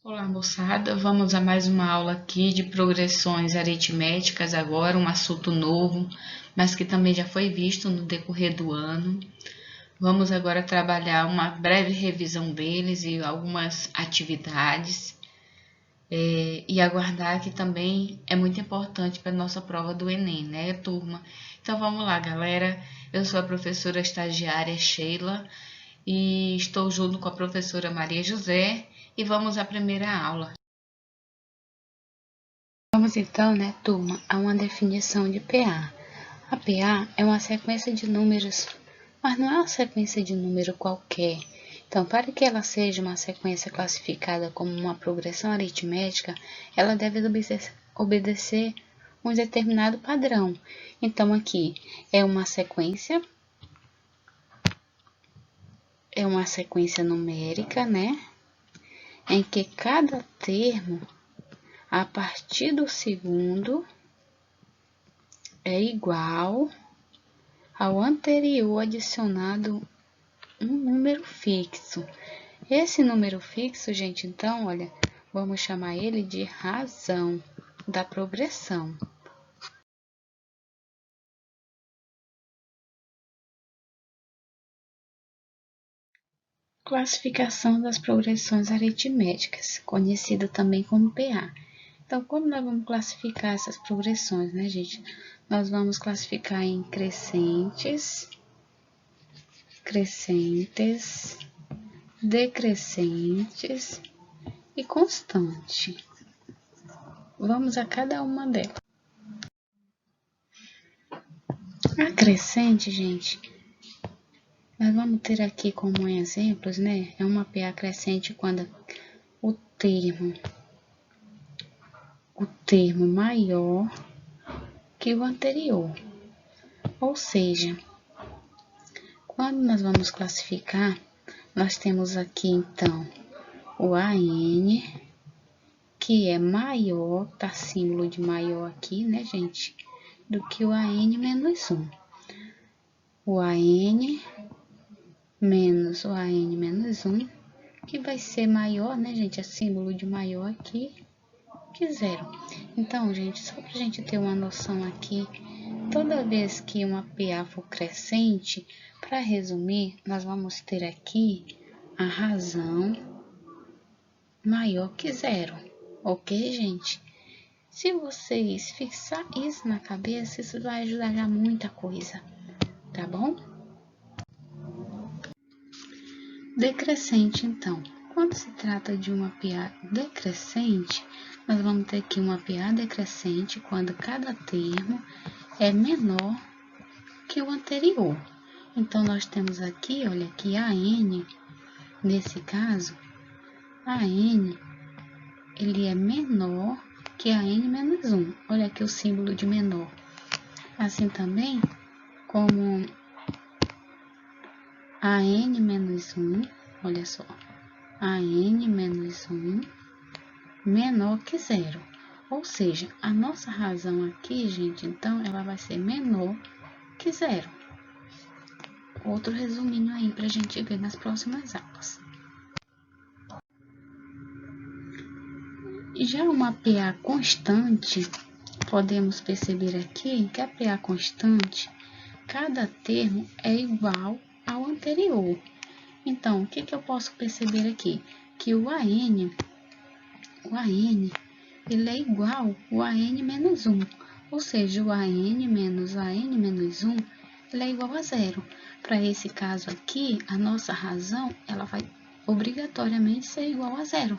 Olá, moçada. Vamos a mais uma aula aqui de progressões aritméticas agora, um assunto novo, mas que também já foi visto no decorrer do ano. Vamos agora trabalhar uma breve revisão deles e algumas atividades. E aguardar que também é muito importante para a nossa prova do Enem, né, turma? Então vamos lá, galera. Eu sou a professora estagiária Sheila e estou junto com a professora Maria José e vamos à primeira aula. Vamos então, né, turma, a uma definição de PA. A PA é uma sequência de números, mas não é uma sequência de número qualquer. Então, para que ela seja uma sequência classificada como uma progressão aritmética, ela deve obedecer um determinado padrão. Então, aqui é uma sequência numérica, né, em que cada termo, a partir do segundo, é igual ao anterior adicionado um número fixo. Esse número fixo, gente, então, olha, vamos chamar ele de razão da progressão. Classificação das progressões aritméticas, conhecida também como PA. Então, como nós vamos classificar essas progressões, né, gente? Nós vamos classificar em crescentes, decrescentes e constante. Vamos a cada uma delas. A crescente, gente, nós vamos ter aqui como exemplos, né? É uma PA crescente quando o termo maior que o anterior. Ou seja, quando nós vamos classificar, nós temos aqui então o AN, que é maior, tá símbolo de maior aqui, né, gente, do que o AN menos 1. O AN menos o AN menos 1, que vai ser maior, né, gente, é símbolo de maior aqui, que 0. Então, gente, só pra gente ter uma noção aqui, toda vez que uma PA for crescente, para resumir, nós vamos ter aqui a razão maior que 0, ok, gente? Se vocês fixar isso na cabeça, isso vai ajudar a muita coisa, tá bom? Decrescente, então. Quando se trata de uma PA decrescente, nós vamos ter aqui uma PA decrescente quando cada termo é menor que o anterior. Então, nós temos aqui, olha, que AN, nesse caso, AN, ele é menor que AN menos 1. Olha aqui o símbolo de menor. Assim também, como AN menos 1, olha só, AN menos 1 menor que 0. Ou seja, a nossa razão aqui, gente, então, ela vai ser menor que 0. Outro resuminho aí pra gente ver nas próximas aulas. Já uma PA constante, podemos perceber aqui que a PA constante, cada termo é igual ao anterior. Então, o que eu posso perceber aqui? Que o AN, ele é igual ao AN menos 1. Ou seja, o AN menos o AN menos 1, ele é igual a 0. Para esse caso aqui, a nossa razão, ela vai obrigatoriamente ser igual a 0,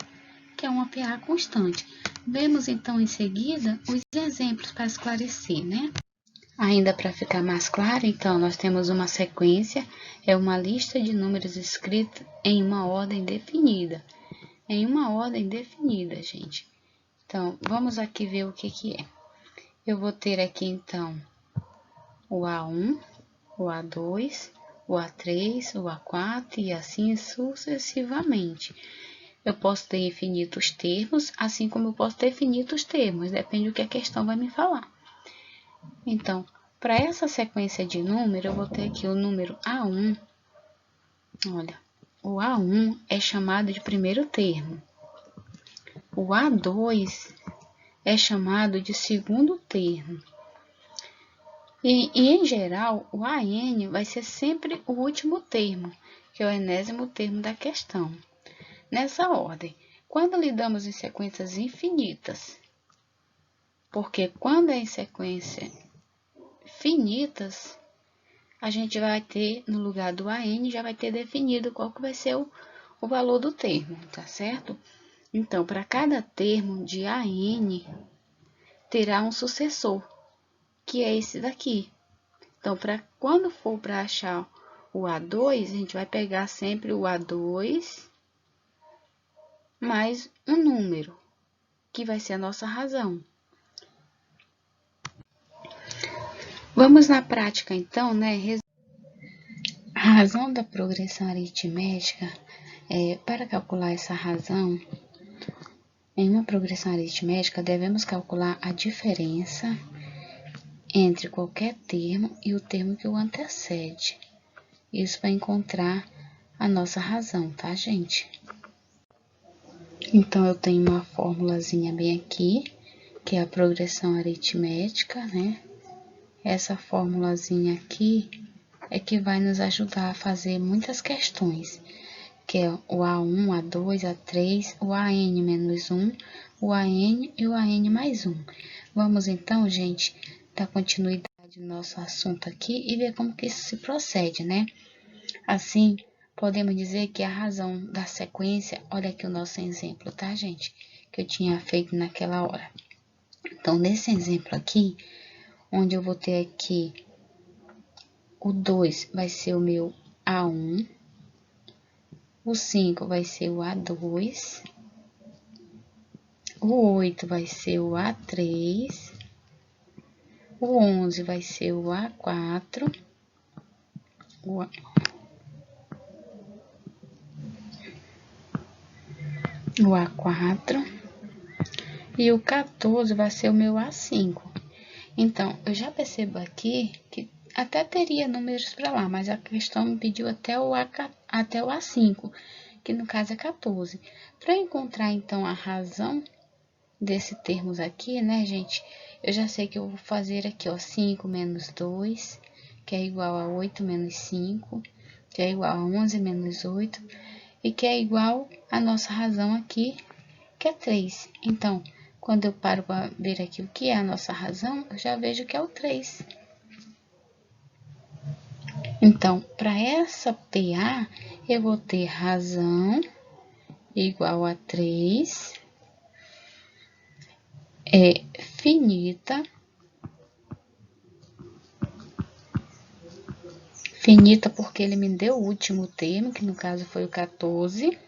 que é uma PA constante. Vemos então em seguida os exemplos para esclarecer, né? Ainda para ficar mais claro, então, nós temos uma sequência, é uma lista de números escrita em uma ordem definida. Em uma ordem definida, gente. Então, vamos aqui ver o que é. Eu vou ter aqui, então, o A1, o A2, o A3, o A4 e assim sucessivamente. Eu posso ter infinitos termos, assim como eu posso ter infinitos termos, depende do que a questão vai me falar. Então, para essa sequência de número, eu vou ter aqui o número A1. Olha, o A1 é chamado de primeiro termo. o A2 é chamado de segundo termo. E em geral, o AN vai ser sempre o último termo, que é o enésimo termo da questão. Nessa ordem, quando lidamos em sequências infinitas, porque quando é em sequência finitas, a gente vai ter, no lugar do AN, já vai ter definido qual que vai ser o valor do termo, tá certo? Então, para cada termo de AN, terá um sucessor, que é esse daqui. Então, quando for para achar o A2, a gente vai pegar sempre o A2 mais um número, que vai ser a nossa razão. Vamos na prática, então, né? A razão da progressão aritmética, para calcular essa razão, em uma progressão aritmética, devemos calcular a diferença entre qualquer termo e o termo que o antecede. Isso para encontrar a nossa razão, tá, gente? Então, eu tenho uma formulazinha bem aqui, que é a progressão aritmética, né? Essa formulazinha aqui é que vai nos ajudar a fazer muitas questões, que é o A1, A2, A3, o AN menos 1, o AN e o AN mais 1. Vamos então, gente, dar continuidade no nosso assunto aqui e ver como que isso se procede, né? Assim, podemos dizer que a razão da sequência, olha aqui o nosso exemplo, tá, gente? Que eu tinha feito naquela hora. Então, nesse exemplo aqui, onde eu vou ter aqui o 2 vai ser o meu A1, o 5 vai ser o A2, o 8 vai ser o A3, o 11 vai ser o A4, o A4 e o 14 vai ser o meu A5. Então, eu já percebo aqui que até teria números para lá, mas a questão me pediu até o A5, que no caso é 14. Para encontrar, então, a razão desse termos aqui, né, gente, eu já sei que eu vou fazer aqui, ó, 5 menos 2, que é igual a 8 menos 5, que é igual a 11 menos 8, e que é igual a nossa razão aqui, que é 3. Então, quando eu paro para ver aqui o que é a nossa razão, eu já vejo que é o 3. Então, para essa PA, eu vou ter razão igual a 3, finita. Finita porque ele me deu o último termo, que no caso foi o 14,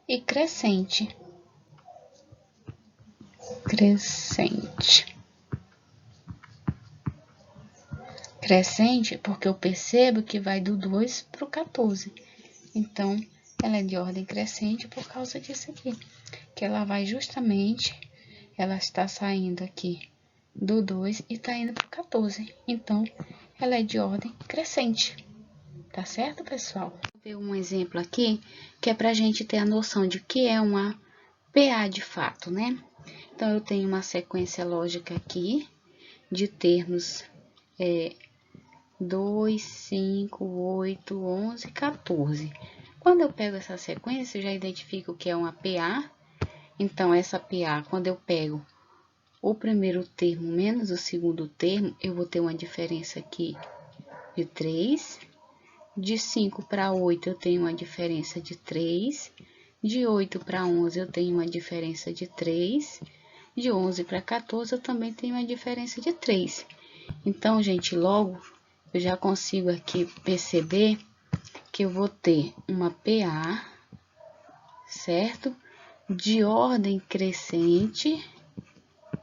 e crescente. Crescente porque eu percebo que vai do 2 para o 14. Então, ela é de ordem crescente por causa disso aqui. Que ela vai justamente, ela está saindo aqui do 2 e está indo para o 14. Então, ela é de ordem crescente. Tá certo, pessoal? Vou ver um exemplo aqui, que é para a gente ter a noção de que é uma PA de fato, né? Então, eu tenho uma sequência lógica aqui de termos 2, 5, 8, 11, 14. Quando eu pego essa sequência, eu já identifico que é uma PA. Então, essa PA, quando eu pego o primeiro termo menos o segundo termo, eu vou ter uma diferença aqui de 3. De 5 para 8, eu tenho uma diferença de 3. De 8 para 11, eu tenho uma diferença de 3. De 11 para 14, eu também tenho uma diferença de 3. Então, gente, logo eu já consigo aqui perceber que eu vou ter uma PA, certo? De ordem crescente.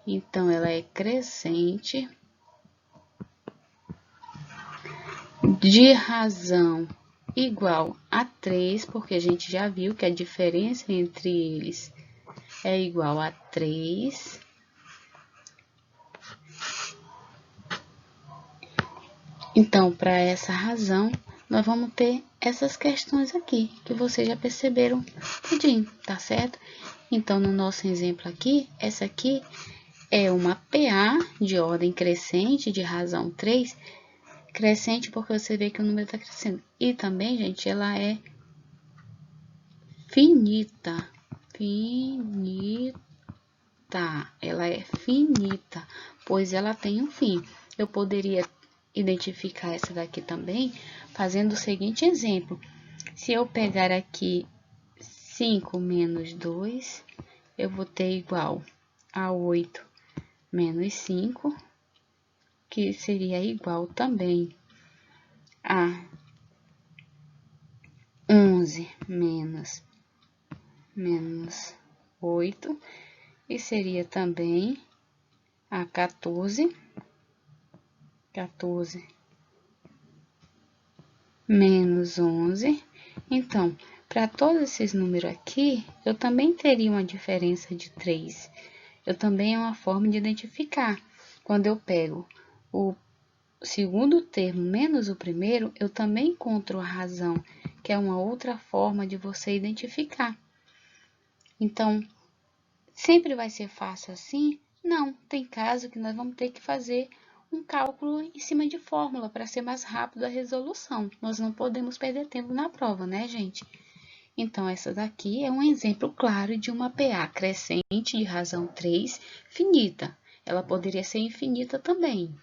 Então, ela é crescente. De razão igual a 3, porque a gente já viu que a diferença entre eles é igual a 3. Então, para essa razão, nós vamos ter essas questões aqui, que vocês já perceberam tudinho, tá certo? Então, no nosso exemplo aqui, essa aqui é uma PA de ordem crescente, de razão 3, crescente porque você vê que o número está crescendo. E também, gente, ela é finita. Ela é finita, pois ela tem um fim. Eu poderia identificar essa daqui também fazendo o seguinte exemplo. Se eu pegar aqui 5 menos 2, eu vou ter igual a 8 menos 5, que seria igual também a 11 menos 8, e seria também a 14 menos 11. Então, para todos esses números aqui, eu também teria uma diferença de 3. Eu também é uma forma de identificar. Quando eu pego o segundo termo menos o primeiro, eu também encontro a razão, que é uma outra forma de você identificar. Então, sempre vai ser fácil assim? Não, tem caso que nós vamos ter que fazer um cálculo em cima de fórmula para ser mais rápido a resolução. Nós não podemos perder tempo na prova, né, gente? Então, essa daqui é um exemplo claro de uma PA crescente de razão 3 finita. Ela poderia ser infinita também.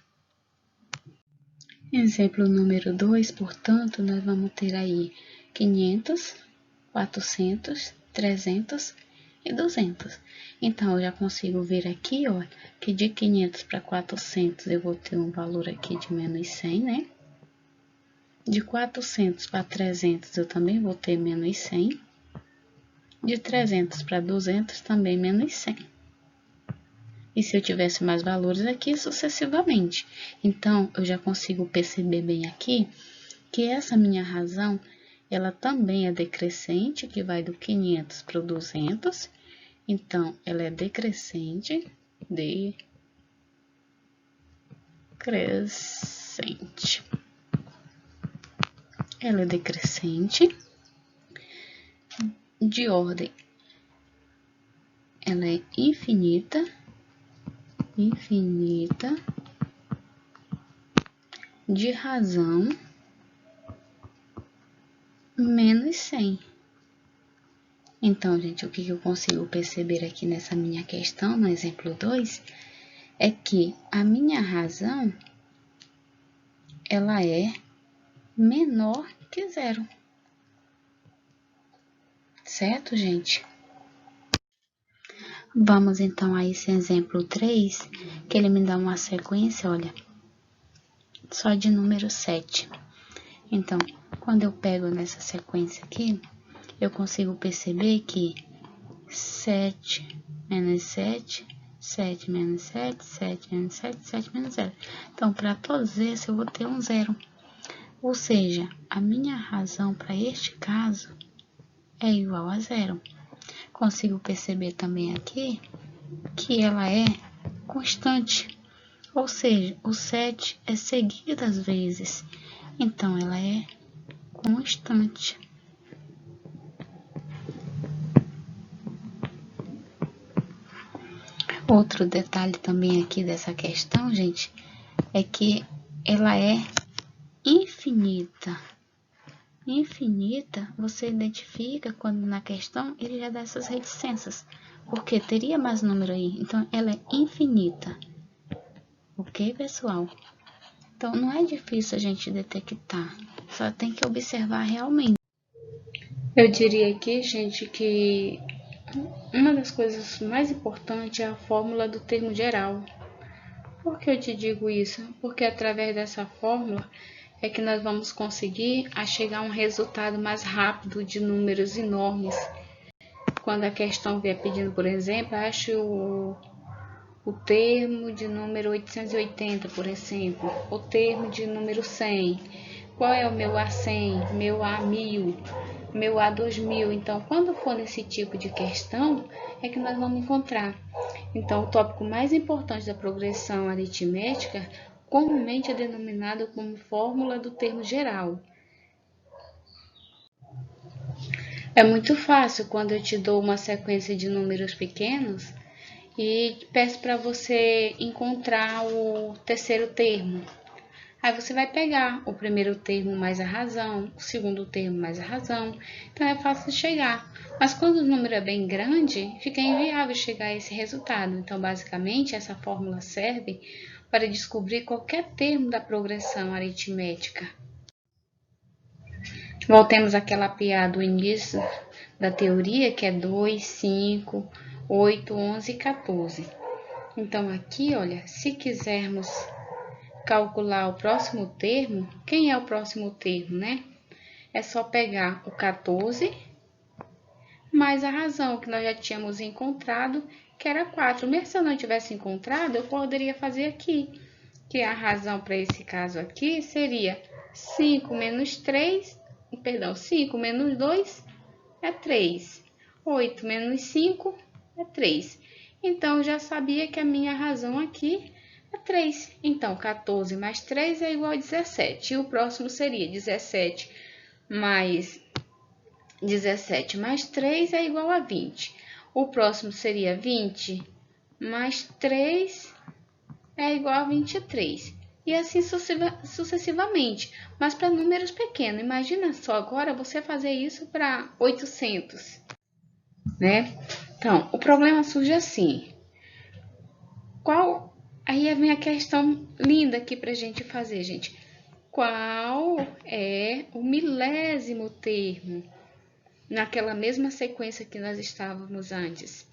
Exemplo número 2, portanto, nós vamos ter aí 500, 400, 300 e 200. Então, eu já consigo ver aqui, ó, que de 500 para 400 eu vou ter um valor aqui de menos 100, né? De 400 para 300 eu também vou ter menos 100. De 300 para 200 também menos 100. E se eu tivesse mais valores aqui, sucessivamente. Então, eu já consigo perceber bem aqui que essa minha razão, ela também é decrescente, que vai do 500 para o 200. Então, ela é decrescente, Ela é decrescente de ordem, ela é infinita, de razão menos 100. Então, gente, o que eu consigo perceber aqui nessa minha questão, no exemplo 2, é que a minha razão, ela é menor que 0. Certo, gente? Vamos, então, a esse exemplo 3, que ele me dá uma sequência, olha, só de número 7. Então, quando eu pego nessa sequência aqui, eu consigo perceber que 7 menos 7, 7 menos 7, 7 menos 7, 7 menos 0. Então, para todos esses, eu vou ter um 0. Ou seja, a minha razão para este caso é igual a 0. Consigo perceber também aqui que ela é constante. Ou seja, o 7 é seguido às vezes. Então, ela é constante. Outro detalhe também aqui dessa questão, gente, é que ela é infinita. Infinita, você identifica quando na questão ele já dá essas reticências, porque teria mais número aí. Então, ela é infinita. Ok, pessoal? Então, não é difícil a gente detectar, só tem que observar realmente. Eu diria aqui, gente, que uma das coisas mais importantes é a fórmula do termo geral. Por que eu te digo isso? Porque através dessa fórmula é que nós vamos conseguir chegar a um resultado mais rápido de números enormes. Quando a questão vier pedindo, por exemplo, ache o termo de número 880, por exemplo, o termo de número 100. Qual é o meu A100, meu A1000, meu A2000? Então, quando for nesse tipo de questão, é que nós vamos encontrar. Então, o tópico mais importante da progressão aritmética comumente é denominado como fórmula do termo geral. É muito fácil quando eu te dou uma sequência de números pequenos e peço para você encontrar o terceiro termo. Aí você vai pegar o primeiro termo mais a razão, o segundo termo mais a razão, então é fácil de chegar. Mas quando o número é bem grande, fica inviável chegar a esse resultado. Então, basicamente, essa fórmula serve para descobrir qualquer termo da progressão aritmética. Voltemos àquela piada do início da teoria, que é 2, 5, 8, 11 e 14. Então, aqui, olha, se quisermos calcular o próximo termo, quem é o próximo termo, né? É só pegar o 14 mais a razão que nós já tínhamos encontrado, que era 4. Mesmo se eu não tivesse encontrado, eu poderia fazer aqui, que a razão para esse caso aqui seria 5 menos 3, perdão, 5 menos 2 é 3. 8 menos 5 é 3. Então, eu já sabia que a minha razão aqui é 3. Então, 14 mais 3 é igual a 17. E o próximo seria 17 mais 3 é igual a 20. O próximo seria 20 mais 3 é igual a 23. E assim sucessivamente. Mas para números pequenos. Imagina só agora você fazer isso para 800. Né? Então, o problema surge assim. Aí vem a questão linda aqui pra gente fazer, gente. Qual é o milésimo termo naquela mesma sequência que nós estávamos antes?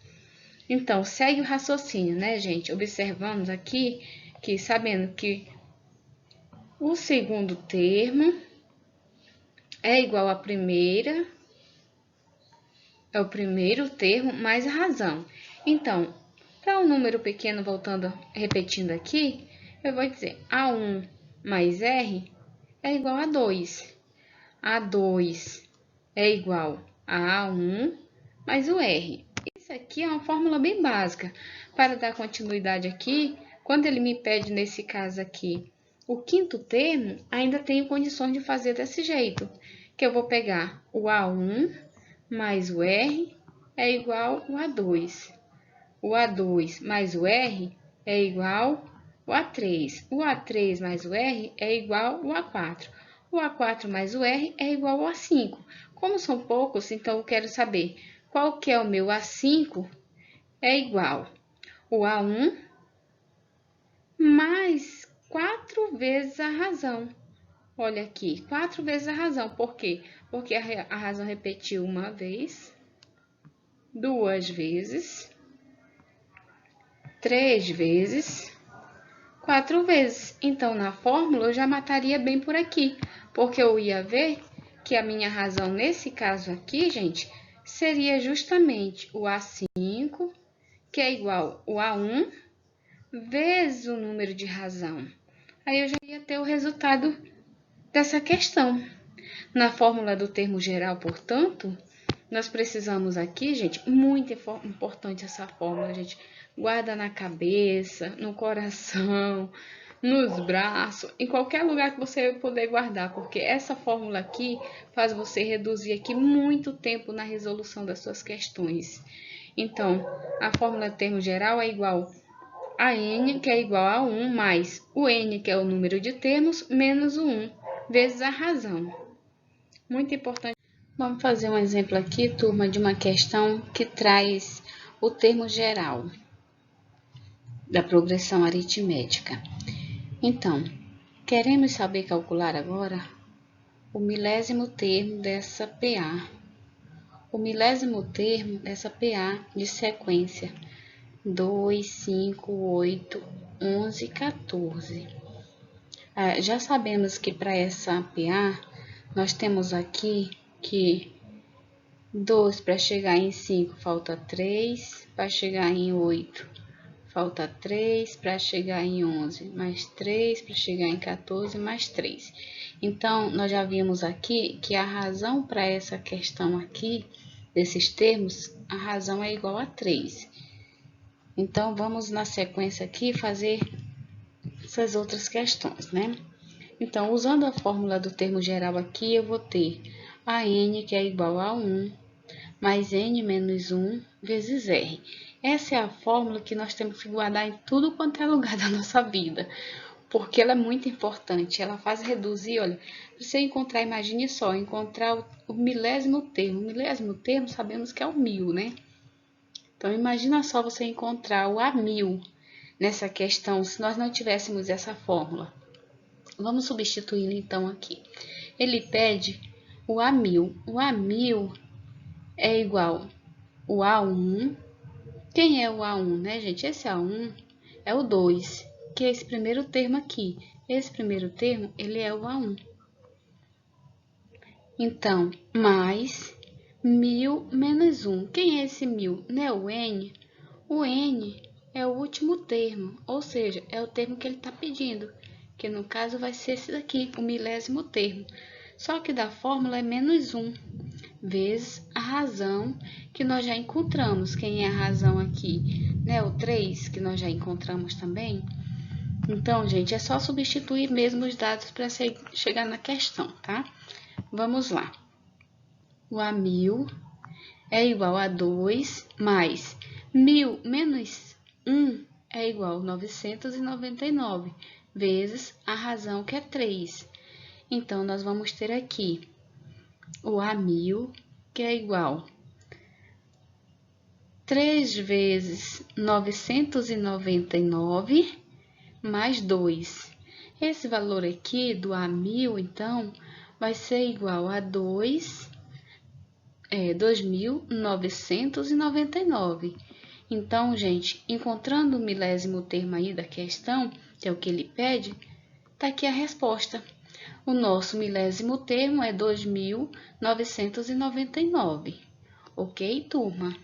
Então, segue o raciocínio, né, gente? Observamos aqui que, sabendo que o segundo termo é igual à primeira, é o primeiro termo mais a razão. Então, para um número pequeno, voltando, repetindo aqui, eu vou dizer A1 mais R é igual a 2. A2 é igual a A1 mais o R. Isso aqui é uma fórmula bem básica. Para dar continuidade aqui, quando ele me pede, nesse caso aqui, o quinto termo, ainda tenho condições de fazer desse jeito, que eu vou pegar o A1 mais o R é igual ao A2. O A2 mais o R é igual ao A3. O A3 mais o R é igual ao A4. O A4 mais o R é igual ao A5. Como são poucos, então eu quero saber qual que é o meu A5 é igual o A1 mais 4 vezes a razão. Olha aqui, 4 vezes a razão. Por quê? Porque a razão repetiu uma vez, duas vezes, 3 vezes, 4 vezes. Então, na fórmula, eu já mataria bem por aqui, porque eu ia ver que a minha razão, nesse caso aqui, gente, seria justamente o A5, que é igual ao A1, vezes o número de razão. Aí eu já ia ter o resultado dessa questão. Na fórmula do termo geral, portanto, nós precisamos aqui, gente, muito importante essa fórmula, gente. Guarda na cabeça, no coração, nos braços, em qualquer lugar que você puder guardar, porque essa fórmula aqui faz você reduzir aqui muito tempo na resolução das suas questões. Então, a fórmula termo geral é igual a n, que é igual a 1, mais o n, que é o número de termos, menos o 1, vezes a razão. Muito importante. Vamos fazer um exemplo aqui, turma, de uma questão que traz o termo geral da progressão aritmética. Então, queremos saber calcular agora o milésimo termo dessa PA. O milésimo termo dessa PA de sequência 2, 5, 8, 11, 14. Já sabemos que para essa PA, nós temos aqui que 2 para chegar em 5 falta 3, para chegar em 8 falta 3, para chegar em 11 mais 3, para chegar em 14 mais 3. Então, nós já vimos aqui que a razão para essa questão aqui, desses termos, a razão é igual a 3. Então, vamos na sequência aqui fazer essas outras questões, né? Então, usando a fórmula do termo geral aqui, eu vou ter a n, que é igual a 1, mais n menos 1 vezes R. Essa é a fórmula que nós temos que guardar em tudo quanto é lugar da nossa vida, porque ela é muito importante. Ela faz reduzir, olha, você encontrar, imagine só, encontrar o milésimo termo. O milésimo termo sabemos que é o 1000, né? Então, imagina só você encontrar o A1000 nessa questão, se nós não tivéssemos essa fórmula. Vamos substituindo, então, aqui. Ele pede o A1000. O A1000 é igual o A1. Quem é o A1, né, gente? Esse A1 é o 2, que é esse primeiro termo aqui. Esse primeiro termo, ele é o A1. Então, mais 1000 menos 1. Quem é esse 1000? Não é o N? O N é o último termo, ou seja, é o termo que ele está pedindo, que no caso vai ser esse daqui, o milésimo termo. Só que da fórmula é menos 1, vezes a razão que nós já encontramos. Quem é a razão aqui? Né? O 3, que nós já encontramos também. Então, gente, é só substituir mesmo os dados para chegar na questão, tá? Vamos lá. O A1000 é igual a 2 mais 1000 menos 1 é igual a 999 vezes a razão que é 3. Então, nós vamos ter aqui o A1000, que é igual 3 vezes 999 mais 2. Esse valor aqui do A1000, então, vai ser igual a 2.999. Então, gente, encontrando o milésimo termo aí da questão, que é o que ele pede, tá aqui a resposta. O nosso milésimo termo é 2.999. Ok, turma?